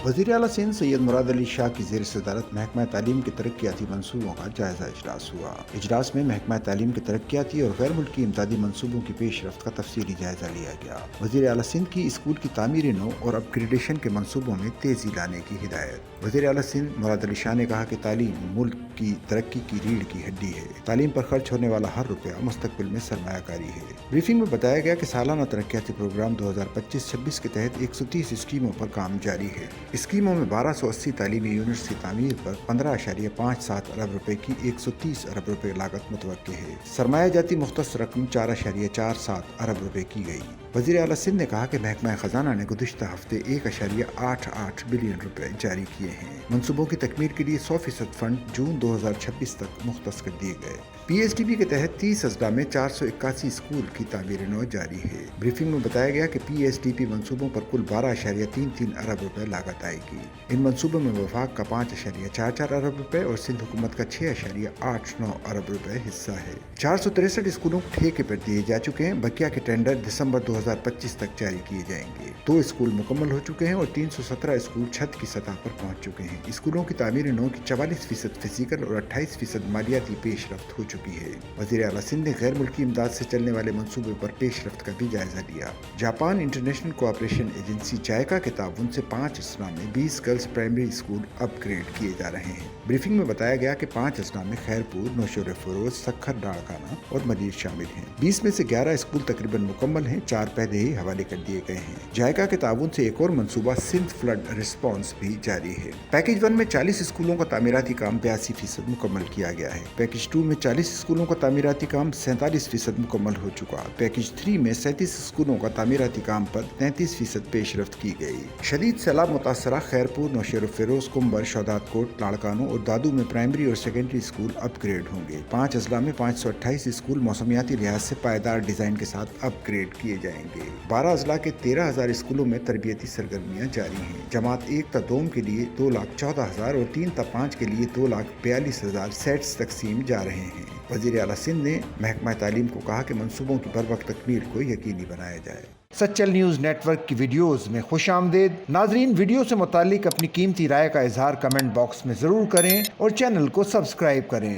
وزیر اعلیٰ سندھ سید مراد علی شاہ کی زیر صدارت محکمہ تعلیم کے ترقیاتی منصوبوں کا جائزہ اجلاس ہوا۔ اجلاس میں محکمہ تعلیم کے ترقیاتی اور غیر ملکی امدادی منصوبوں کی پیش رفت کا تفصیلی جائزہ لیا گیا۔ وزیر اعلیٰ سندھ کی اسکول کی تعمیر نو اور اپ گریڈیشن کے منصوبوں میں تیزی لانے کی ہدایت۔ وزیر اعلیٰ سندھ مراد علی شاہ نے کہا کہ تعلیم ملک کی ترقی کی ریڑھ کی ہڈی ہے۔ تعلیم پر خرچ ہونے والا ہر روپیہ مستقبل میں سرمایہ کاری ہے۔ بریفنگ میں بتایا گیا کہ سالانہ ترقیاتی پروگرام 2025-26 کے تحت 130 اسکیموں پر کام جاری ہے۔ اسکیموں میں 1280 تعلیمی یونٹس کی تعمیر پر 15.57 ارب روپے کی 130 ارب روپے لاگت متوقع ہے۔ سرمایہ جاتی مختص رقم 4.47 ارب روپے کی گئی۔ وزیر اعلیٰ سندھ نے کہا کہ محکمہ خزانہ نے گزشتہ ہفتے 1.88 بلین روپے جاری کیے ہیں۔ منصوبوں کی تکمیل کے لیے 100% فنڈ جون 2026 تک مختص کر دیے گئے۔ پی ایس ڈی پی کے تحت 30 اضلاع میں 481 اسکول کی تعمیر نو جاری ہے۔ بریفنگ میں بتایا گیا کہ پی ایس ڈی پی منصوبوں پر کل 12.33 ارب روپے لاگت آئے گی۔ ان منصوبوں میں وفاق کا 5.44 ارب روپے اور سندھ حکومت کا 6.89 ارب روپے حصہ ہے۔ 463 اسکولوں کو ٹھیکے پر دیے جا چکے ہیں۔ بقیہ کے ٹینڈر دسمبر 2025 تک جاری کیے جائیں گے۔ 2 اسکول مکمل ہو چکے ہیں اور 317 اسکول چھت کی سطح پر پہنچ چکے ہیں۔ اسکولوں کی تعمیر نو کی 44% فزیکل اور 28% مالیاتی پیش رفت ہو چکی ہے۔ وزیر اعلیٰ سندھ نے غیر ملکی امداد سے چلنے والے منصوبے پر پیش رفت کا بھی جائزہ لیا۔ جاپان انٹرنیشنل کوآپریشن ایجنسی جائکا کے تعاون سے 5 اضلاع میں 20 گرلز پرائمری اسکول اپ گریڈ کیے جا رہے ہیں۔ بریفنگ میں بتایا گیا کہ 5 اضلاع میں خیرپور، نوشور فیروز، سکھر ڈاڑکانہ اور مدیر شامل ہیں۔ 20 میں سے 11 اسکول تقریباً مکمل ہیں، 4 پہلے ہی حوالے کر دیے گئے ہیں۔ جائکا کے تعاون سے ایک اور منصوبہ سندھ فلڈ رسپانس بھی جاری ہے۔ پیکیج 1 میں 40 اسکولوں کا تعمیراتی کام 82% مکمل کیا گیا ہے۔ پیکیج 2 میں 40 اسکولوں کا تعمیراتی کام 47% مکمل ہو چکا۔ پیکیج 3 میں 37 اسکولوں کا تعمیراتی کام پر 33% پیش رفت کی گئی۔ شدید سیلاب متاثرہ خیرپور، نوشیر فیروز، کنبر، شہداد کوٹ، لاڑکانوں اور دادو میں پرائمری اور سیکنڈری اسکول اپ گریڈ ہوں گے۔ 5 اضلاع میں 528 اسکول موسمیاتی لحاظ سے پائیدار ڈیزائن کے ساتھ اپ گریڈ کیے جائیں گے۔ 12 اضلاع کے 13,000 اسکولوں میں تربیتی سرگرمیاں جاری ہیں۔ جماعت 1 تا 2 کے لیے 2,14,000 اور 3 تا 5 کے لیے 2,42,000 سیٹس تقسیم جا رہے ہیں۔ وزیر اعلیٰ سندھ نے محکمہ تعلیم کو کہا کہ منصوبوں کی بروقت تکمیل کو یقینی بنایا جائے۔ سچل نیوز نیٹ ورک کی ویڈیوز میں خوش آمدید۔ ناظرین، ویڈیو سے متعلق اپنی قیمتی رائے کا اظہار کمنٹ باکس میں ضرور کریں اور چینل کو سبسکرائب کریں۔